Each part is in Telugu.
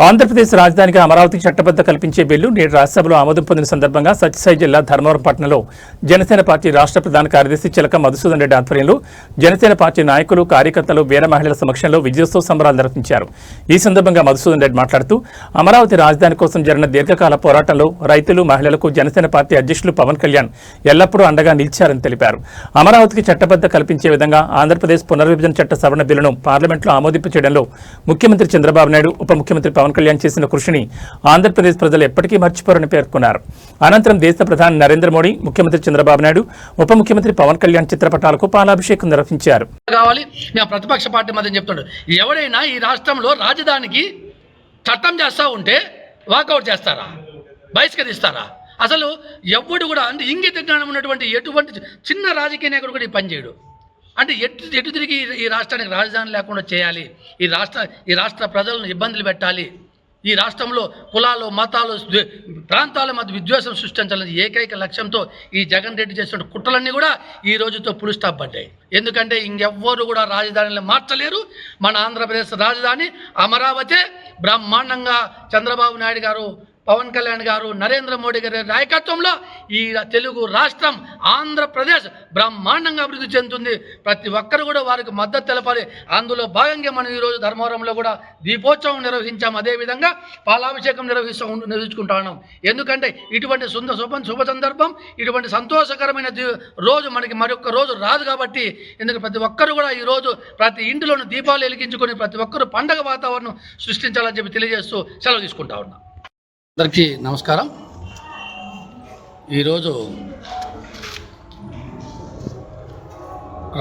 ఆంధ్రప్రదేశ్ రాజధానిగా అమరావతికి చట్టబద్ధ కల్పించే బిల్లు నేడు రాజ్యసభలో ఆమోదం పొందిన సందర్భంగా సత్యసాయి జిల్లా ధర్మవరం పట్టణంలో జనసేన పార్టీ రాష్ట్ర ప్రధాన కార్యదర్శి చిలక మధుసూదన్ రెడ్డి ఆధ్వర్యంలో జనసేన పార్టీ నాయకులు కార్యకర్తలు వీర మహిళల సమక్షంలో విజయోత్సవ సంబరాలు నిర్వహించారు. ఈ సందర్భంగా మధుసూదన్ రెడ్డి మాట్లాడుతూ అమరావతి రాజధాని కోసం జరిగిన దీర్ఘకాల పోరాటంలో రైతులు మహిళలకు జనసేన పార్టీ అధ్యక్షులు పవన్ కళ్యాణ్ ఎల్లప్పుడూ అండగా నిలిచారని తెలిపారు. అమరావతికి చట్టబద్ధ కల్పించే విధంగా ఆంధ్రప్రదేశ్ పునర్విభజన చట్ట సవరణ బిల్లును పార్లమెంట్లో ఆమోదింపు చేయడంలో ముఖ్యమంత్రి చంద్రబాబు నాయుడు, ఉప ముఖ్యమంత్రి పవన్ కళ్యాణ్ చేసిన కృషిని ఆంధ్రప్రదేశ్ ప్రజలు ఎప్పటికీ మర్చిపోరని పేర్కొన్నారు. అనంతరం దేశ ప్రధాని నరేంద్ర మోడీ, ముఖ్యమంత్రి చంద్రబాబు నాయుడు, ఉప ముఖ్యమంత్రి పవన్ కళ్యాణ్ చిత్రపటాలకు పాలాభిషేకం నిర్వహించారు. ప్రతిపక్ష పార్టీ మధ్య చెప్తాడు, ఎవరైనా ఈ రాష్ట్రంలో రాజధానికి చట్టం చేస్తా ఉంటే వాకౌట్ చేస్తారా, బహిష్కరిస్తారా? అసలు ఎవడు కూడా అంటే ఇంగిత జ్ఞానం ఉన్నటువంటి ఎటువంటి చిన్న రాజకీయ నాయకుడు కూడా ఈ పనిచేయడు. అంటే ఎటు తిరిగి ఈ రాష్ట్రానికి రాజధాని లేకుండా చేయాలి, ఈ రాష్ట్ర ప్రజలను ఇబ్బందులు పెట్టాలి, ఈ రాష్ట్రంలో కులాలు, మతాలు, ప్రాంతాల మధ్య విద్వేషం సృష్టించాలని ఏకైక లక్ష్యంతో ఈ జగన్ రెడ్డి చేసిన కుట్రలన్నీ కూడా ఈ రోజుతో పులి స్టాప్ పడ్డాయి. ఎందుకంటే ఇంకెవ్వరు కూడా రాజధానిని మార్చలేరు. మన ఆంధ్రప్రదేశ్ రాజధాని అమరావతి బ్రహ్మాండంగా చంద్రబాబు నాయుడు గారు, పవన్ కళ్యాణ్ గారు, నరేంద్ర మోడీ గారి నాయకత్వంలో ఈ తెలుగు రాష్ట్రం ఆంధ్రప్రదేశ్ బ్రహ్మాండంగా అభివృద్ధి చెందుతుంది. ప్రతి ఒక్కరు కూడా వారికి మద్దతు తెలపాలి. అందులో భాగంగా మనం ఈరోజు ధర్మవరంలో కూడా దీపోత్సవం నిర్వహించాం. అదేవిధంగా పాలాభిషేకం నిర్వహించుకుంటా ఉన్నాం. ఎందుకంటే ఇటువంటి శుభ సందర్భం, ఇటువంటి సంతోషకరమైన రోజు మనకి మరొక రోజు రాదు కాబట్టి, ఎందుకంటే ప్రతి ఒక్కరు కూడా ఈరోజు ప్రతి ఇంటిలోనూ దీపాలు వెలిగించుకొని ప్రతి ఒక్కరు పండగ వాతావరణం సృష్టించాలని చెప్పి తెలియజేస్తూ సెలవు తీసుకుంటా ఉన్నాం. అందరికీ నమస్కారం. ఈరోజు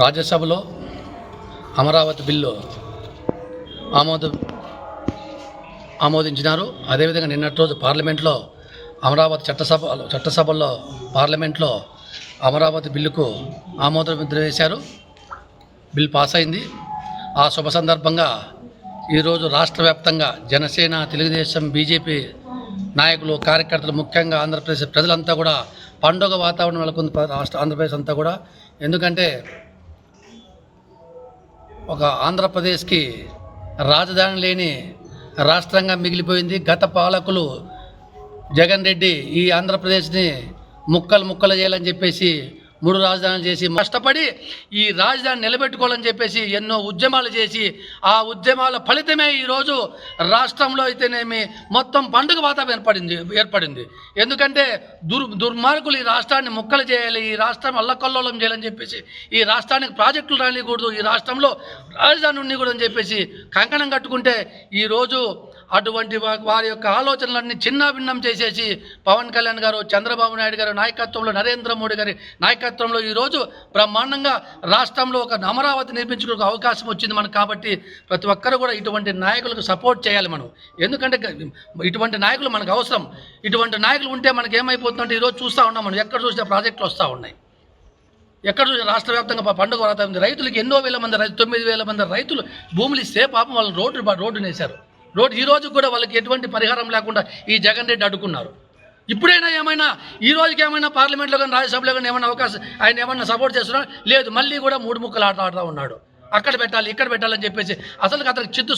రాజ్యసభలో అమరావతి బిల్లు ఆమోదించినారు. అదేవిధంగా నిన్నటి రోజు పార్లమెంట్లో అమరావతి చట్టసభల్లో పార్లమెంట్లో అమరావతి బిల్లుకు ఆమోద ముద్ర వేశారు. బిల్ పాస్ అయింది. ఆ శుభ సందర్భంగా ఈరోజు రాష్ట్ర వ్యాప్తంగా జనసేన, తెలుగుదేశం, బీజేపీ నాయకులు, కార్యకర్తలు, ముఖ్యంగా ఆంధ్రప్రదేశ్ ప్రజలంతా కూడా పండుగ వాతావరణం నెలకొంది ఆంధ్రప్రదేశ్ అంతా కూడా. ఎందుకంటే ఒక ఆంధ్రప్రదేశ్కి రాజధాని లేని రాష్ట్రంగా మిగిలిపోయింది. గత పాలకులు జగన్ రెడ్డి ఈ ఆంధ్రప్రదేశ్ని ముక్కలు చేయాలని చెప్పేసి 3 రాజధానులు చేసి కష్టపడి ఈ రాజధాని నిలబెట్టుకోవాలని చెప్పేసి ఎన్నో ఉద్యమాలు చేసి ఆ ఉద్యమాల ఫలితమే ఈరోజు రాష్ట్రంలో అయితేనేమి మొత్తం పండుగ వాతావరణం ఏర్పడింది. ఎందుకంటే దుర్మార్గులు ఈ రాష్ట్రాన్ని ముక్కలు చేయాలి, ఈ రాష్ట్రం అల్లకల్లోలం చేయాలని చెప్పేసి, ఈ రాష్ట్రానికి ప్రాజెక్టులు రానికూడదు, ఈ రాష్ట్రంలో రాజధాని ఉండకూడదు అని చెప్పేసి కంకణం కట్టుకుంటే ఈరోజు అటువంటి వారి యొక్క ఆలోచనలన్నీ చిన్నాభిన్నం చేసేసి పవన్ కళ్యాణ్ గారు, చంద్రబాబు నాయుడు గారు నాయకత్వంలో, నరేంద్ర మోడీ గారి నాయకత్వంలో ఈరోజు బ్రహ్మాండంగా రాష్ట్రంలో ఒక అమరావతి నిర్మించుకునే అవకాశం వచ్చింది మనకు. కాబట్టి ప్రతి ఒక్కరు కూడా ఇటువంటి నాయకులకు సపోర్ట్ చేయాలి మనం. ఎందుకంటే ఇటువంటి నాయకులు మనకు అవసరం. ఇటువంటి నాయకులు ఉంటే మనకి ఏమైపోతుందంటే ఈరోజు చూస్తూ ఉన్నాం మనం, ఎక్కడ చూసినా ప్రాజెక్టులు వస్తూ ఉన్నాయి. ఎక్కడ చూసినా రాష్ట్ర వ్యాప్తంగా పండుగ వాతావరణం. రైతులకు ఎన్నో వేల మంది 9,000 మంది రైతులు భూములు ఇస్తే పాపం వాళ్ళు రోడ్డును వేశారు. ఈ రోజు కూడా వాళ్ళకి ఎటువంటి పరిహారం లేకుండా ఈ జగన్ రెడ్డి అడ్డుకున్నారు. ఇప్పుడైనా ఏమైనా ఈ రోజుకి ఏమైనా పార్లమెంట్లో కానీ రాజ్యసభలో కానీ ఏమైనా అవకాశం ఆయన ఏమన్నా సపోర్ట్ చేస్తున్నా లేదు, మళ్ళీ కూడా 3 ముక్కలు ఆడుతూ ఉన్నాడు. అక్కడ పెట్టాలి, ఇక్కడ పెట్టాలని చెప్పేసి అసలు అతనికి చిత్తు